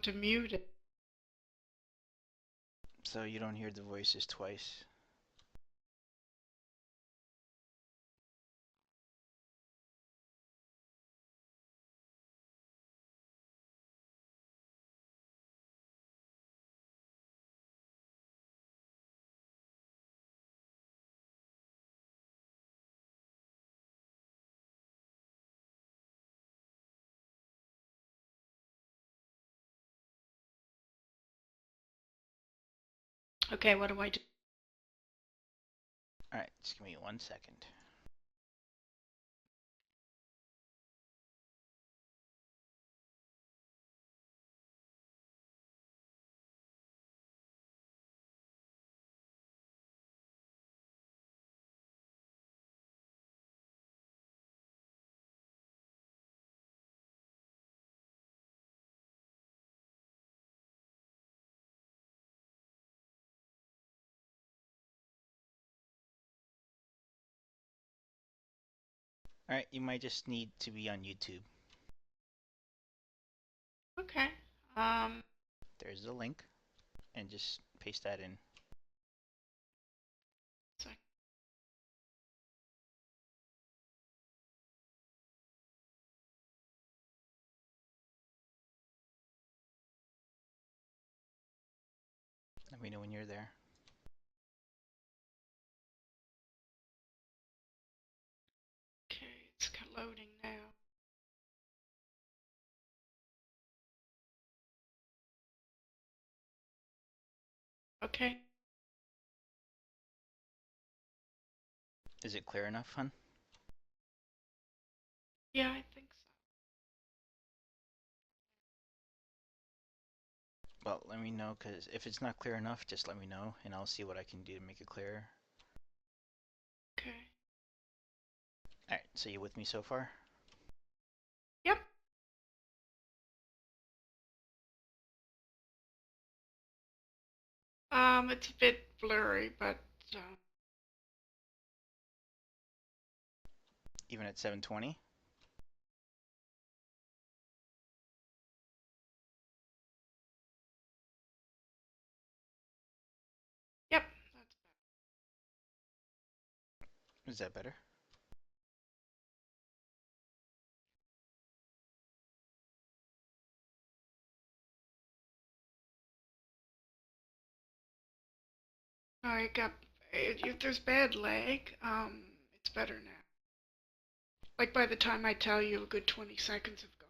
to mute it. So you don't hear the voices twice. Okay, what do I do? Alright, just give me 1 second. Alright, you might just need to be on YouTube. Okay. There's the link, and just paste that in. So, Let me know when you're there. okay, it's loading now. Okay. Is it clear enough, hon? Yeah, I think so. Well, let me know, because if it's not clear enough, just let me know, and I'll see what I can do to make it clearer. Okay. Alright, so you with me so far? Yep. It's a bit blurry, but Even at 720? yep, that's Is that better? I got. If there's bad lag, it's better now. Like by the time I tell you, a good 20 seconds have gone.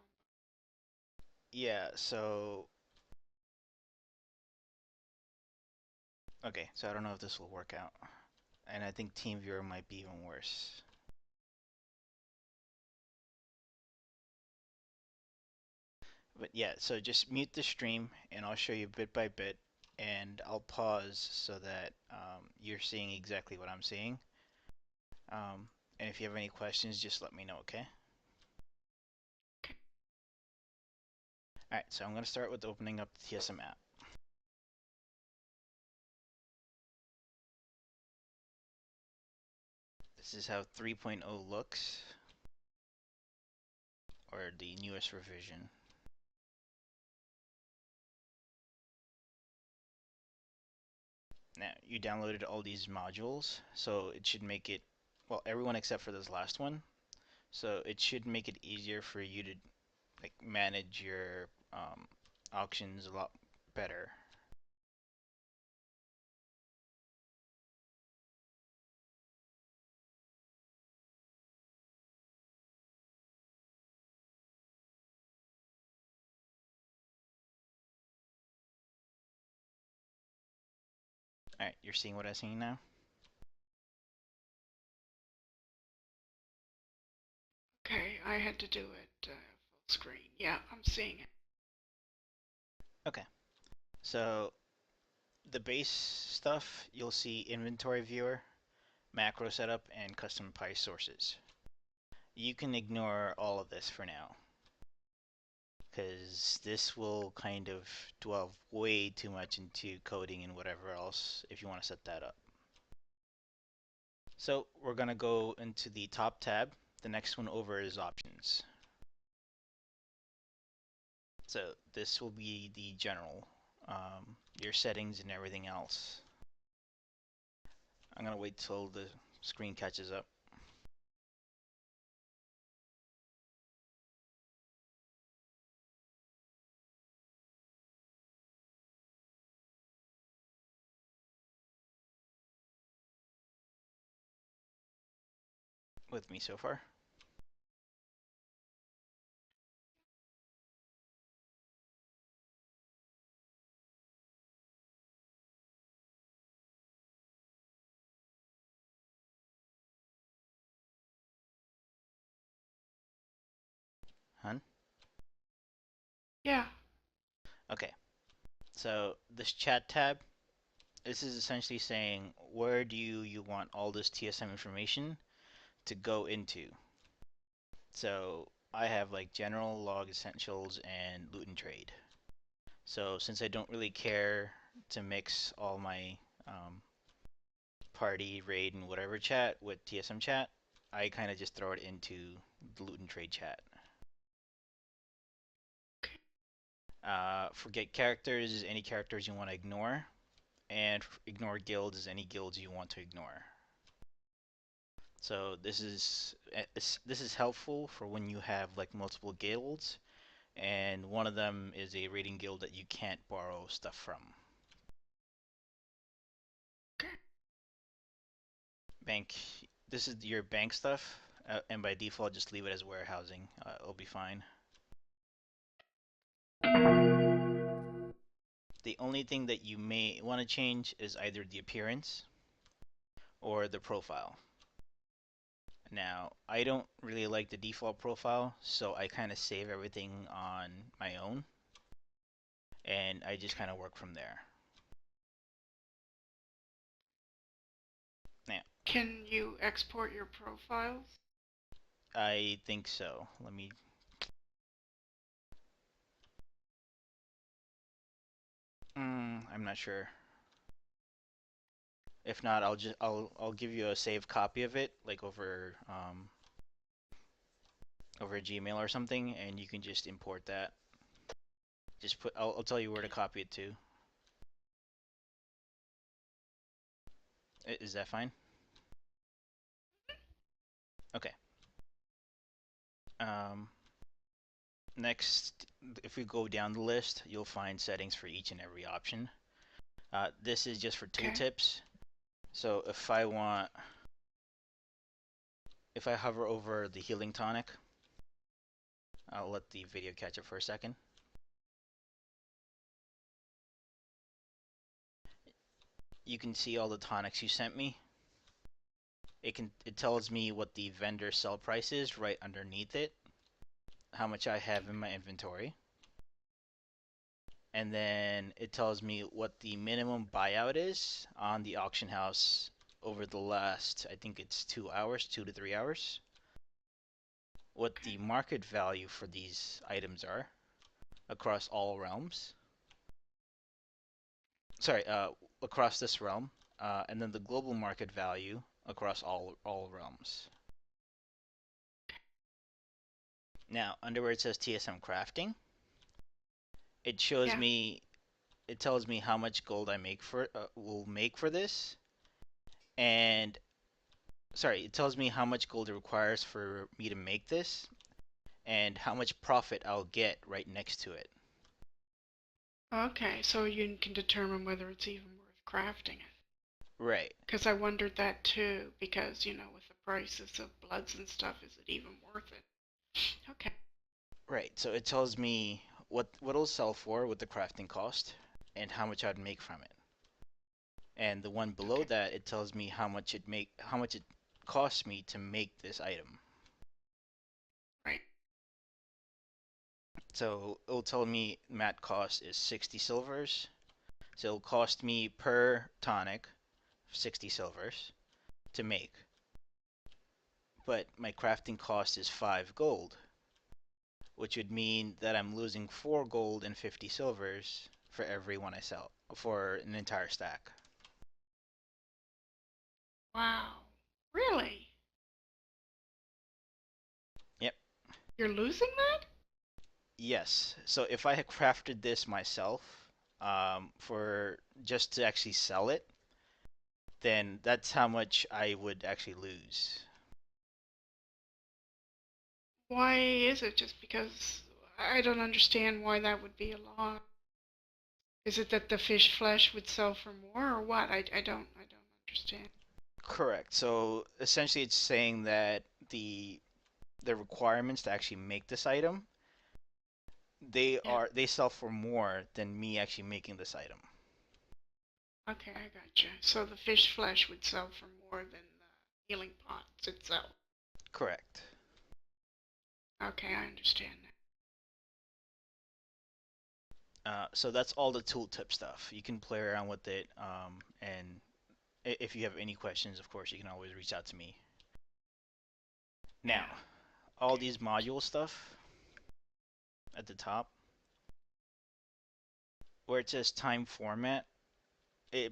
Yeah, so... Okay, so I don't know if this will work out. And I think TeamViewer might be even worse. But yeah, so just mute the stream and I'll show you bit by bit, and I'll pause so that you're seeing exactly what I'm seeing. And if you have any questions, just let me know, okay? Okay. Alright, so I'm going to start with opening up the TSM app. This is how 3.0 looks, or the newest revision. Now, you downloaded all these modules, so it should make it, well, everyone except for this last one. So it should make it easier for you to like manage your auctions a lot better. Alright, you're seeing what I'm seeing now? Okay, I had to do it full screen. Yeah, I'm seeing it. Okay, so the base stuff, you'll see inventory viewer, macro setup, and custom price sources. You can ignore all of this for now, because this will kind of delve way too much into coding and whatever else if you want to set that up. So we're going to go into the top tab. The next one over is options. So this will be the general, your settings and everything else. I'm gonna wait till the screen catches up with me so far. Hun? Yeah. Okay. So this chat tab, this is essentially saying where do you want all this TSM information to go into. So I have like general, log essentials, and loot and trade. So since I don't really care to mix all my party, raid, and whatever chat with TSM chat, I kind of just throw it into the loot and trade chat. Forget characters, any characters you want to ignore, and ignore guilds, any guilds you want to ignore. So this is helpful for when you have like multiple guilds, and one of them is a raiding guild that you can't borrow stuff from. Okay. Bank, this is your bank stuff, and by default just leave it as warehousing. It'll be fine. The only thing that you may want to change is either the appearance or the profile. Now, I don't really like the default profile, so I kind of save everything on my own, and I just kind of work from there. Now, Can you export your profiles? I think so. Let me. I'm not sure. If not, I'll give you a saved copy of it, like over Gmail or something, and you can just import that. Just put. I'll tell you where to copy it to. Is that fine? Okay. Um, Next, if we go down the list, you'll find settings for each and every option. This is just for Okay. tooltips. So if I hover over the healing tonic, I'll let the video catch up for a second. You can see all the tonics you sent me. It tells me what the vendor sell price is right underneath it, how much I have in my inventory, and then it tells me what the minimum buyout is on the auction house over the last, I think it's 2 hours, 2 to 3 hours, what the market value for these items are across all realms. Sorry, across this realm, and then the global market value across all realms. Now, under where it says TSM crafting, it shows Yeah. me, it tells me how much gold I will make for this, and sorry, it tells me how much gold it requires for me to make this, and how much profit I'll get right next to it. Okay, so you can determine whether it's even worth crafting it. Right, Because I wondered that too, because, with the prices of bloods and stuff, is it even worth it? Okay. right. So it tells me what it'll sell for with the crafting cost, and how much I'd make from it. And the one below Okay. that, it tells me how much it costs me to make this item. Right. So it'll tell me mat cost is 60 silvers. So it'll cost me per tonic 60 silvers to make. But my crafting cost is 5 gold, which would mean that I'm losing 4 gold and 50 silvers for every one I sell for an entire stack. Wow. Really? Yep. You're losing that? Yes. So if I had crafted this myself, for just to actually sell it, then that's how much I would actually lose. Why is it just because I don't understand why that would be a law? Is it that the fish flesh would sell for more or what? I don't understand. Correct. So essentially, it's saying that the requirements to actually make this item, Yeah. they sell for more than me actually making this item. Okay, I gotcha. So the fish flesh would sell for more than the healing pots itself. Correct. Okay, I understand that. So that's all the tooltip stuff. You can play around with it, and if you have any questions, of course, you can always reach out to me. Yeah. Now, all Okay. these module stuff at the top, where it says time format,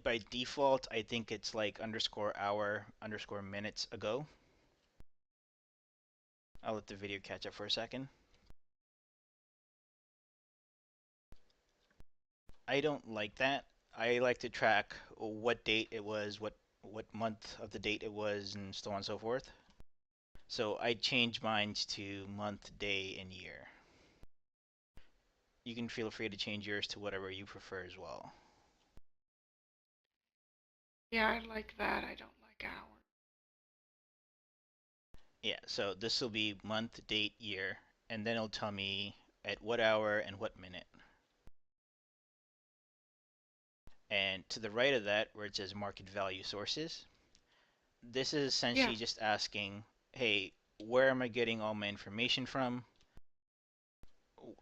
by default, I think it's like underscore hour underscore minutes ago. I'll let the video catch up for a second. I don't like that. I like to track what date it was, what month of the date it was, and so on and so forth. So I changed mine to month, day, and year. You can feel free to change yours to whatever you prefer as well. Yeah, I like that. I don't like hour. Yeah, so this will be month, date, year, and then it'll tell me at what hour and what minute. And to the right of that, where it says market value sources, this is Yeah. essentially just asking, hey, where am I getting all my information from?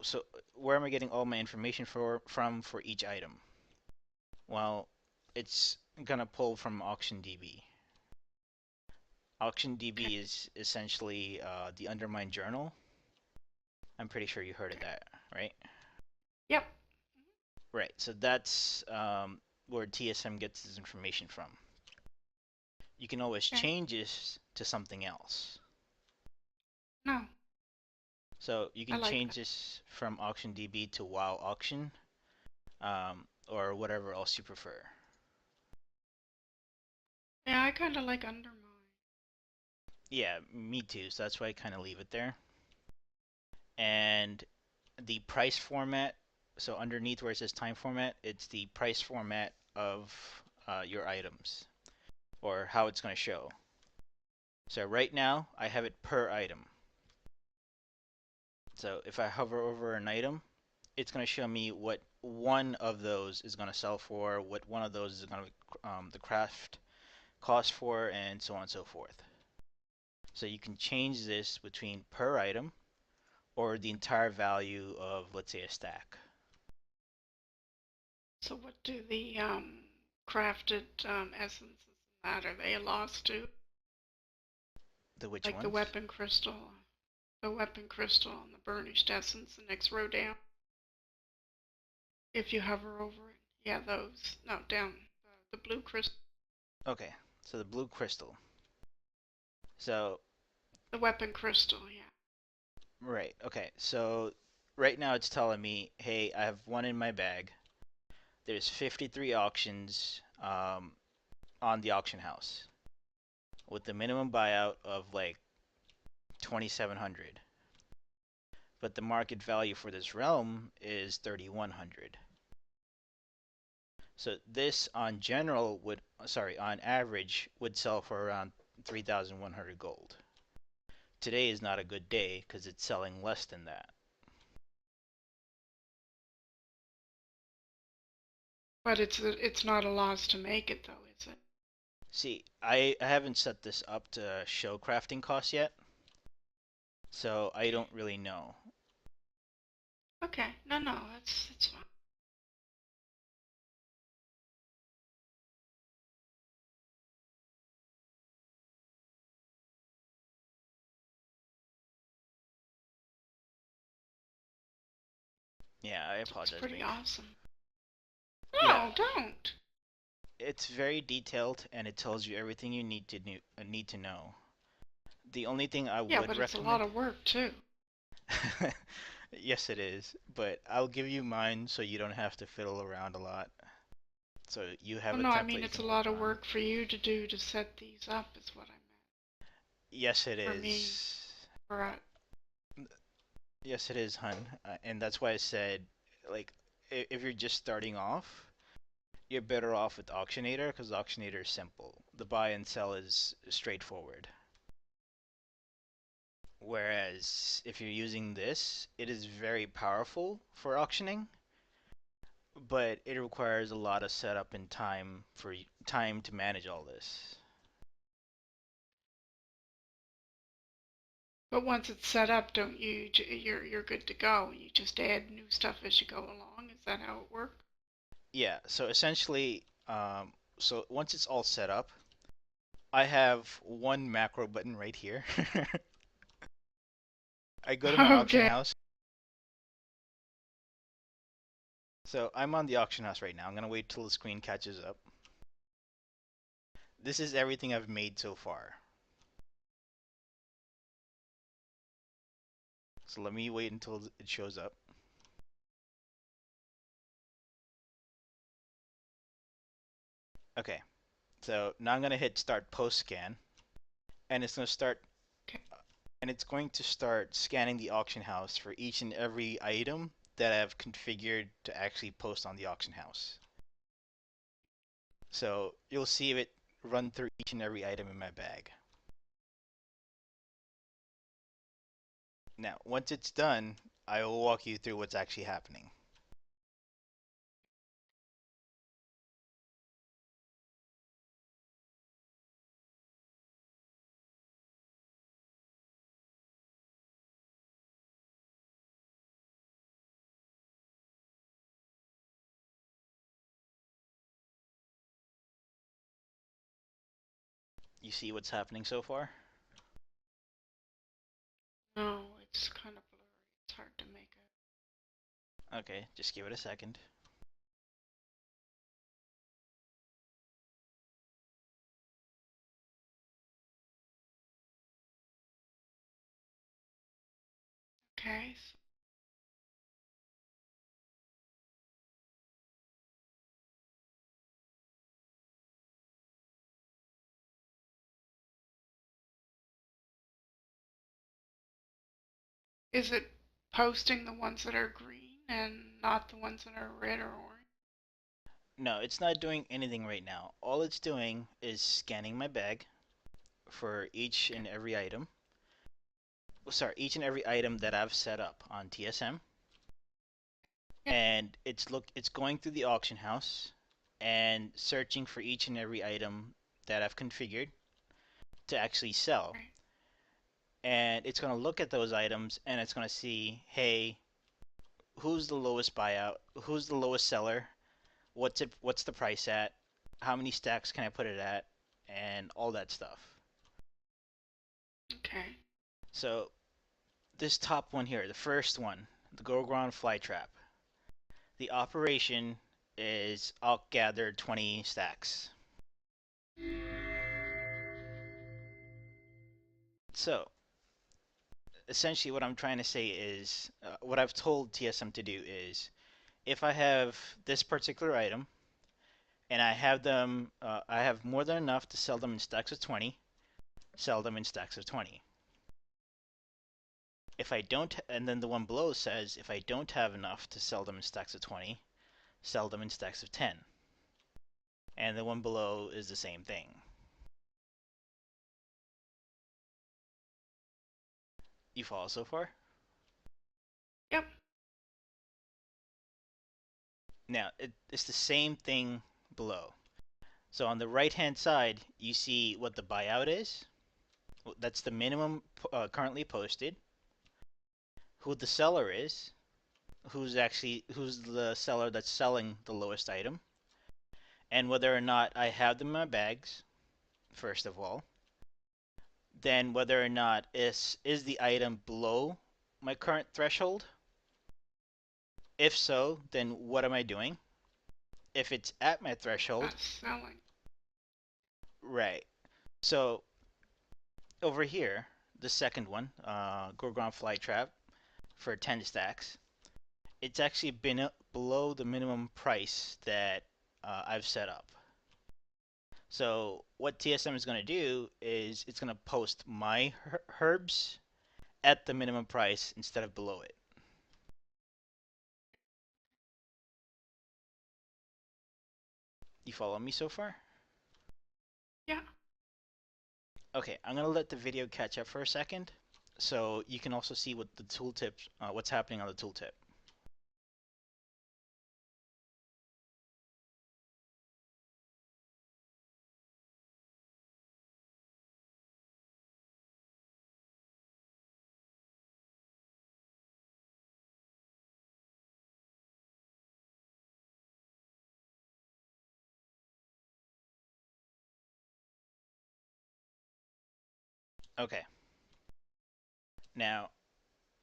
So where am I getting all my information from for each item? Well, it's gonna pull from AuctionDB. Okay. AuctionDB is essentially the Undermine journal. I'm pretty sure you heard of Okay. that, right? Yep. Right. So that's where TSM gets its information from. You can always Okay. change this to something else. No, So you I can like change that. this from AuctionDB to WoW Auction, or whatever else you prefer. Yeah, I kind of like undermine. Yeah, me too. So that's why I kind of leave it there. And the price format. So underneath where it says time format, it's the price format of your items, or how it's going to show. So right now I have it per item. So if I hover over an item, it's going to show me what one of those is going to sell for, what one of those is going to the craft cost for, and so on and so forth. So you can change this between per item or the entire value of, let's say, a stack. So what do the crafted essences and that, are they a loss too? The which Like the ones? weapon crystal, and the burnished essence, the next row down. If you hover over it, yeah, those. No, down the blue crystal, Okay, so the blue crystal. So, the weapon crystal. Yeah. right, okay, so right now it's telling me, hey, I have one in my bag. There's 53 auctions on the auction house with the minimum buyout of like 2,700. But the market value for this realm is 3,100. So this on general would, sorry, on average would sell for around 3,100 gold. Today is not a good day because it's selling less than that. But it's not a loss to make it though, is it? See, I haven't set this up to show crafting costs yet, so I Okay. don't really know. Okay. No, no, that's fine. Yeah, I It's apologize, pretty babe. awesome. Yeah, No, don't. it's very detailed and it tells you everything you need to know. The only thing I Yeah, would but it's a lot recommend, of work too. Yes, it is, but I'll give you mine so you don't have to fiddle around a lot. So you have Well, a no, I template mean you it's a can work lot of on. work for you to do to set these up, is what I meant. Yes, it For me, is. or Yes, it is, hun. And that's why I said, like, if you're just starting off, you're better off with Auctionator because Auctionator is simple. The buy and sell is straightforward. Whereas if you're using this, it is very powerful for auctioning, but it requires a lot of setup and time for time to manage all this. but once it's set up, don't you? You're good to go. You just add new stuff as you go along. Is that how it works? Yeah, so essentially, so once it's all set up, I have one macro button right here. I go to my auction Okay. house. So I'm on the auction house right now. I'm gonna wait till the screen catches up. This is everything I've made so far. So let me wait until it shows up. Okay, so now I'm gonna hit start post scan, and it's gonna start, Okay. and it's going to start scanning the auction house for each and every item that I've configured to actually post on the auction house. So you'll see it run through each and every item in my bag. Now, once it's done, I will walk you through what's actually happening. You see what's happening so far? No, it's kind of blurry. It's hard to make it. Okay, just give it a second. Okay. Is it posting the ones that are green and not the ones that are red or orange? No, it's not doing anything right now. All it's doing is scanning my bag for each Okay. and every item. Sorry, each and every item that I've set up on TSM, Yeah. and it's going through the auction house and searching for each and every item that I've configured to actually sell. Right. And it's going to look at those items and it's going to see, hey, who's the lowest buyout? Who's the lowest seller? What's the price at? How many stacks can I put it at? And all that stuff. Okay. So this top one here, the first one, the Gorgon fly trap. The operation is I'll gather 20 stacks. So essentially, what I'm trying to say is, what I've told TSM to do is, if I have this particular item and I have more than enough to sell them in stacks of 20, sell them in stacks of 20. If I don't, and then the one below says, if I don't have enough to sell them in stacks of 20, sell them in stacks of 10. And the one below is the same thing. You follow so far? Yep. Now, it's the same thing below. So on the right-hand side, you see what the buyout is. That's the minimum currently posted. Who the seller is. Who's the seller that's selling the lowest item. And whether or not I have them in my bags, first of all. Then whether or not is the item below my current threshold. If so, then what am I doing? If it's at my threshold, Not selling. right. So over here, the second one, Gorgon Fly Trap, for 10 stacks, it's actually been below the minimum price that I've set up. So what TSM is going to do is it's going to post my herbs at the minimum price instead of below it. You follow me so far? Yeah. Okay, I'm going to let the video catch up for a second so you can also see what the tooltip, what's happening on the tooltip. Okay, now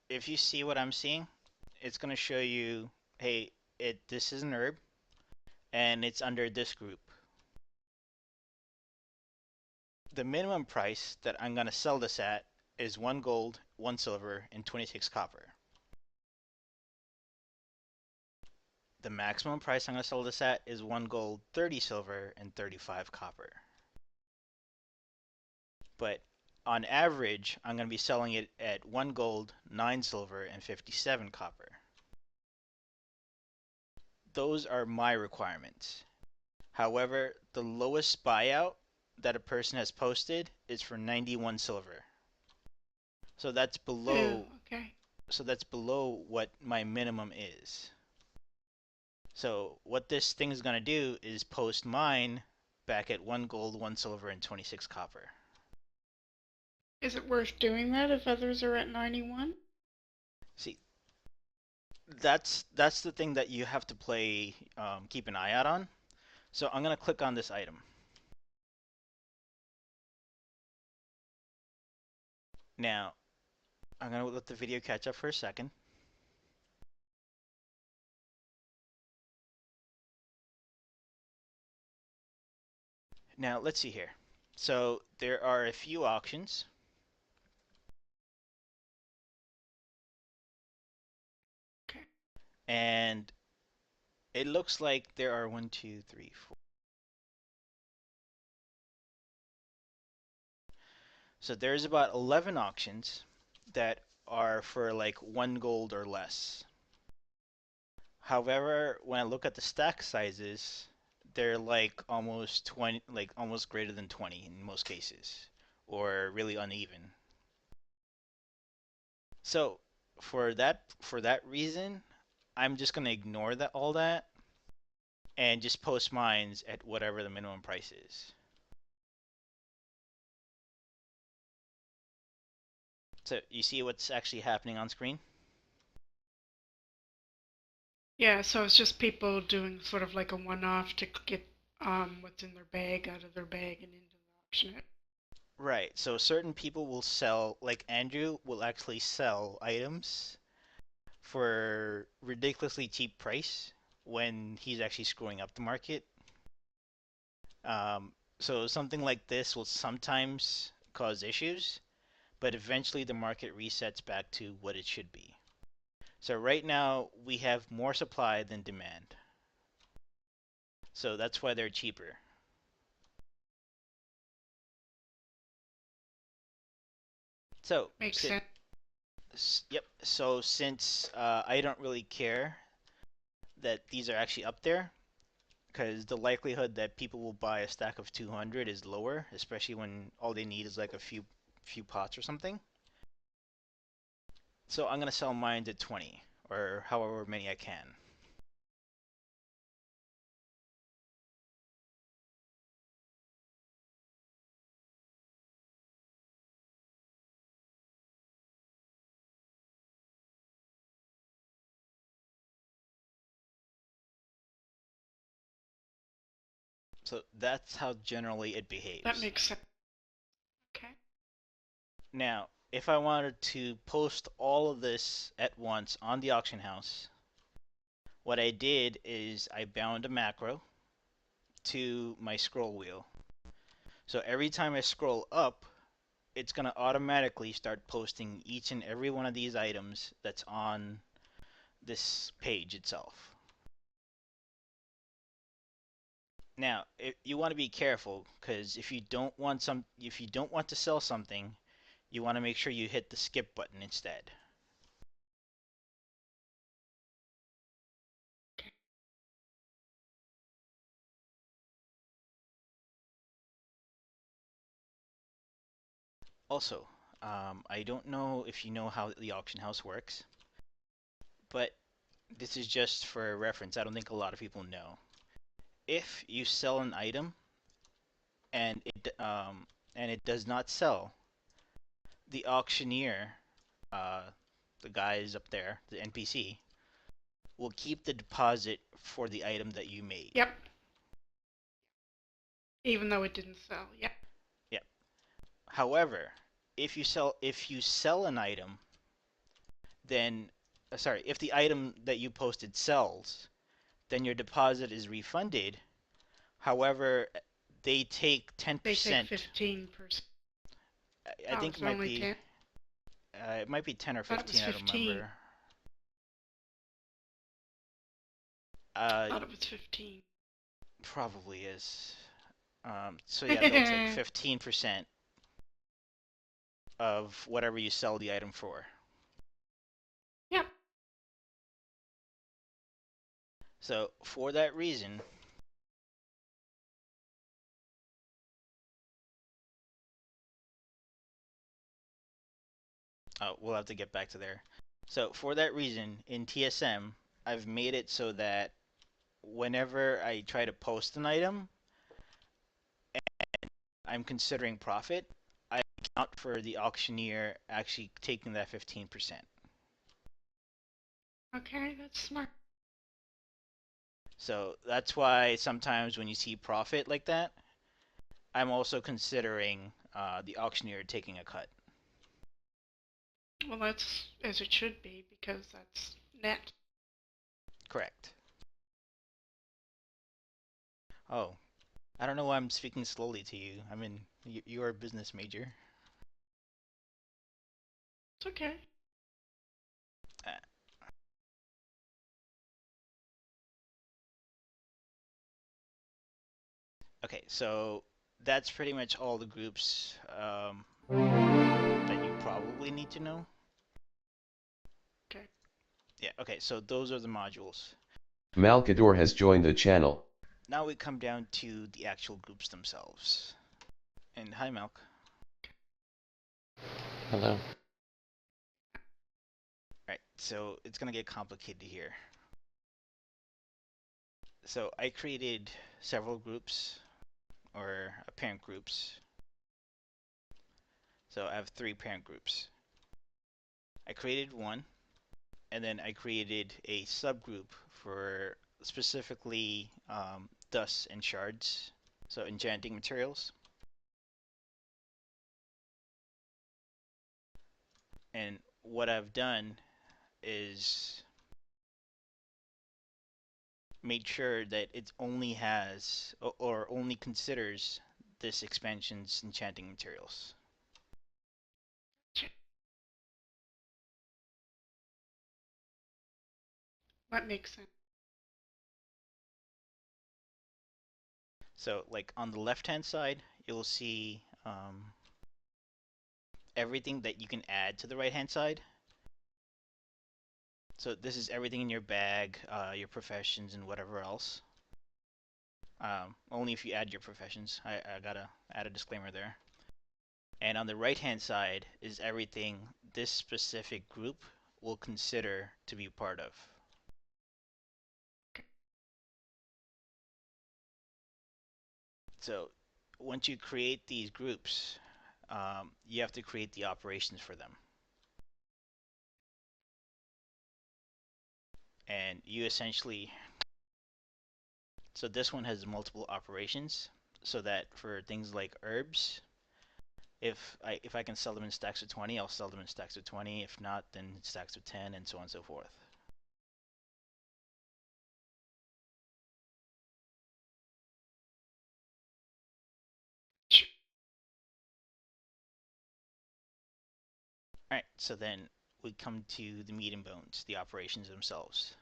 if you see what I'm seeing, it's going to show you, hey, this is an herb and it's under this group. The minimum price that I'm going to sell this at is 1 gold, 1 silver, and 26 copper. The maximum price I'm going to sell this at is 1 gold, 30 silver, and 35 copper. But on average, I'm going to be selling it at 1 gold, 9 silver, and 57 copper. Those are my requirements. However, the lowest buyout that a person has posted is for 91 silver. So that's below Okay. what my minimum is. So what this thing is going to do is post mine back at 1 gold, 1 silver, and 26 copper. Is it worth doing that if others are at 91? See, that's the thing that you have to keep an eye out on. So I'm going to click on this item. Now, I'm going to let the video catch up for a second. Now, let's see here. So there are a few auctions. Okay. And it looks like there are 1, 2, 3, 4. So there's about 11 auctions that are for like 1 gold or less. However, when I look at the stack sizes, they're like almost 20, like almost greater than 20 in most cases, or really uneven. So for that reason, I'm just gonna ignore all that and just post mines at whatever the minimum price is. So you see what's actually happening on screen? Yeah, so it's just people doing sort of like a one-off to get what's in their bag out of their bag and into the auction. Right. So certain people will sell, like Andrew will actually sell items for ridiculously cheap price when he's actually screwing up the market. So something like this will sometimes cause issues, but eventually the market resets back to what it should be. So right now we have more supply than demand. So that's why they're cheaper. So, Makes sense. yep. So since I don't really care that these are actually up there, because the likelihood that people will buy a stack of 200 is lower, especially when all they need is like a few pots or something. So I'm gonna sell mine to 20 or however many I can. So that's how generally it That behaves. makes sense. Okay. Now, if I wanted to post all of this at once on the auction house, what I did is I bound a macro to my scroll wheel. So every time I scroll up, it's going to automatically start posting each and every one of these items that's on this page itself. Now, you want to be careful, because if you don't want to sell something, you want to make sure you hit the skip button instead. Also, I don't know if you know how the auction house works, but this is just for reference. I don't think a lot of people know. If you sell an item and it does not sell, the auctioneer, uh, the guys up there, the NPC, will keep the deposit for the item that you made. Yep. Even though it didn't sell. Yep. Yep. However, if you sell an item, then if the item that you posted sells, then your deposit is refunded. However, they take 10%. They take 15%. I think it only 10. It might be 10 or I thought it was 15. I don't 15. remember. I thought it was 15. Probably is. So yeah, they'll take 15% of whatever you sell the item for. Yep. So for that reason, we'll have to get back to there. So for that reason, in TSM, I've made it so that whenever I try to post an item and I'm considering profit, I account for the auctioneer actually taking that 15%. Okay, that's smart. So that's why sometimes when you see profit like that, I'm also considering the auctioneer taking a cut. Well, that's as it should be, because that's net. Correct. Oh, I don't know why I'm speaking slowly to you. I mean, you're a business major. It's okay. Uh, okay, so that's pretty much all the groups that you probably need to know. Okay. Yeah, okay, so those are the modules. Malkador has joined the channel. Now we come down to the actual groups themselves. And hi, Malk. Hello. Right, so it's gonna get complicated here. So I created several groups, or parent groups. So I have 3 parent groups. I created one, and then I created a subgroup for specifically dust and shards, so enchanting materials. And what I've done is made sure that it only has or only considers this expansion's enchanting materials. That makes sense. So like on the left hand side, you'll see everything that you can add to the right hand side. So this is everything in your bag, your professions, and whatever else. Only if you add your professions. I gotta add a disclaimer there. And on the right hand side is everything this specific group will consider to be part of. So once you create these groups, you have to create the operations for them. And you essentially, so this one has multiple operations, so that for things like herbs, if I can sell them in stacks of 20, I'll sell them in stacks of 20. If not, then stacks of 10, and so on and so forth. Alright, so then we come to the meat and bones, the operations themselves.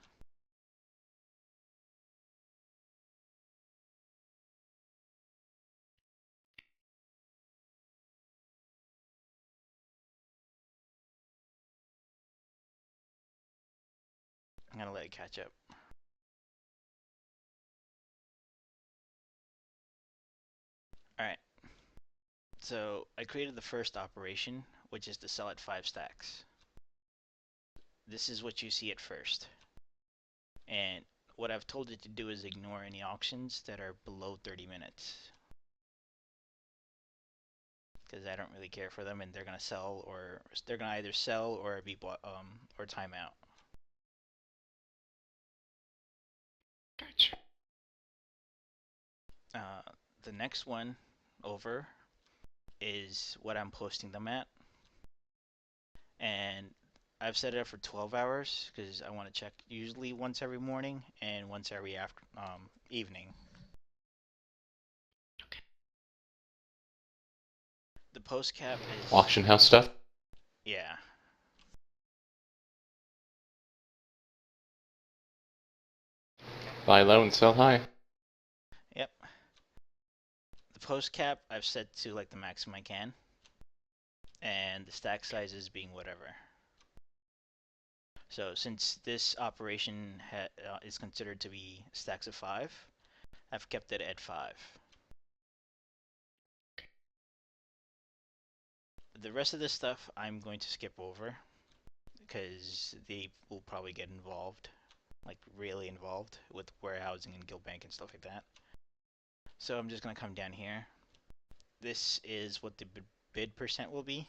I'm gonna let it catch up. Alright, so I created the first operation, which is to sell at 5 stacks. This is what you see at first. And what I've told it to do is ignore any auctions that are below 30 minutes. Because I don't really care for them, and they're gonna sell, or they're gonna either sell or be bought, or time out. Gotcha. The next one over is what I'm posting them at, and I've set it up for 12 hours because I want to check usually once every morning and once every evening. Okay. The post cap is Auction house stuff? yeah. Buy low and sell high. Yep. The post cap I've set to like the maximum I can, and the stack sizes being whatever. So since this operation is considered to be stacks of 5, I've kept it at 5. The rest of this stuff I'm going to skip over because they will probably get involved, like really involved with warehousing and guild bank and stuff like that. So I'm just going to come down here. This is what the bid percent will be.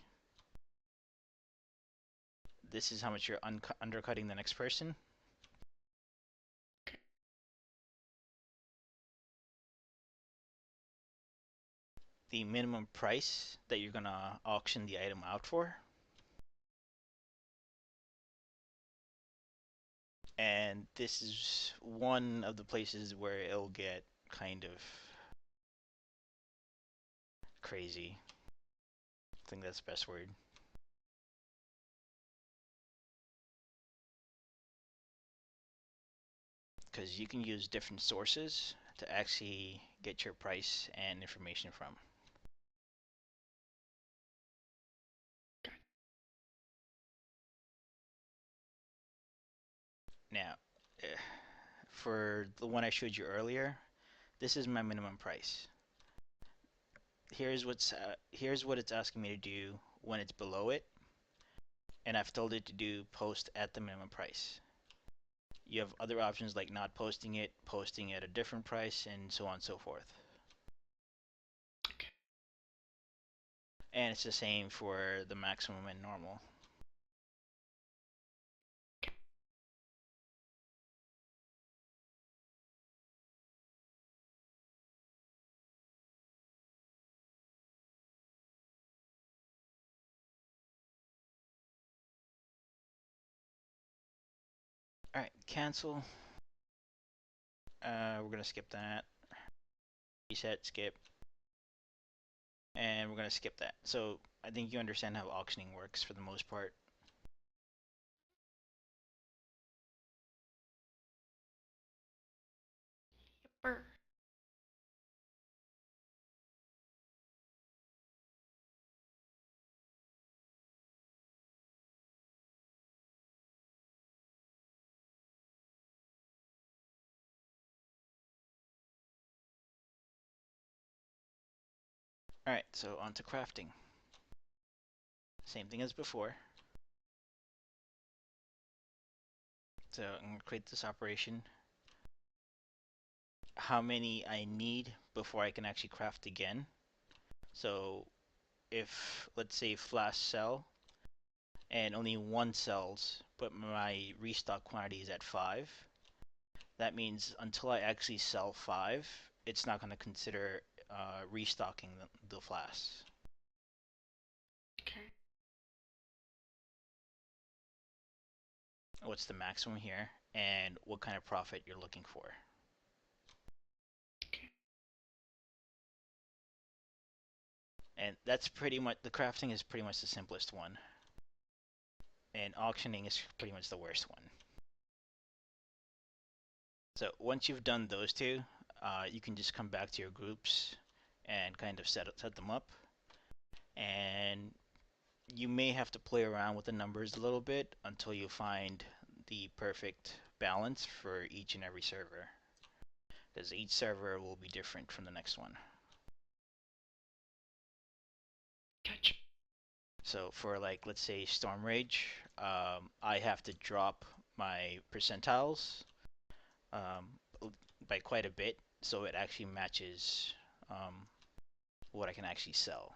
This is how much you're undercutting the next person. The minimum price that you're going to auction the item out for. And this is one of the places where it'll get kind of crazy. I think that's the best word. Because you can use different sources to actually get your price and information from. Now, for the one I showed you earlier, this is my minimum price. Here's what it's asking me to do when it's below it, and I've told it to do post at the minimum price. You have other options like not posting it, posting at a different price, and so on and so forth. Okay. And it's the same for the maximum and normal. Alright, cancel. We're gonna skip that. Reset, skip. And we're gonna skip that. So I think you understand how auctioning works for the most part. Yepper. Alright, so on to crafting. Same thing as before. So I'm gonna create this operation. How many I need before I can actually craft again. So if, let's say, flash sell and only one sells, but my restock quantity is at 5, that means until I actually sell 5, it's not going to consider restocking the flasks. Okay. What's the maximum here, and what kind of profit you're looking for. Okay. And that's pretty much, the crafting is pretty much the simplest one. and auctioning is pretty much the worst one. So once you've done those two, you can just come back to your groups and kind of set them up. And you may have to play around with the numbers a little bit until you find the perfect balance for each and every server, because each server will be different from the next one. Gotcha. So for like, let's say Storm Rage, I have to drop my percentiles by quite a bit, so it actually matches what I can actually sell,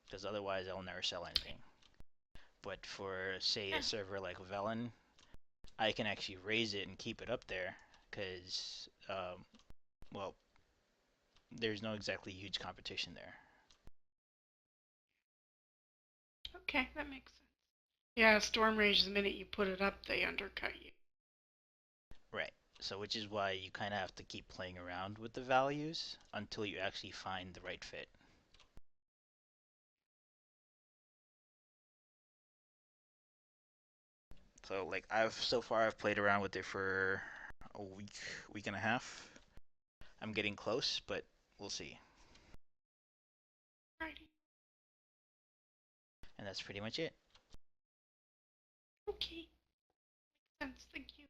because otherwise I'll never sell anything. But for, say, a server like Velen, I can actually raise it and keep it up there, because, well, there's no exactly huge competition there. Okay, that makes sense. Yeah, Storm Rage, the minute you put it up, they undercut you. Right. So which is why you kind of have to keep playing around with the values until you actually find the right fit. So like so far I've played around with it for a week and a half. I'm getting close, but we'll see. Righty. And that's pretty much it. Okay. Makes sense. Thank you.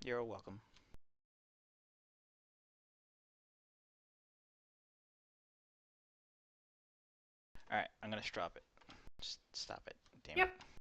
You're welcome. Alright, I'm gonna stop it. Just stop it. Damn Yep. it.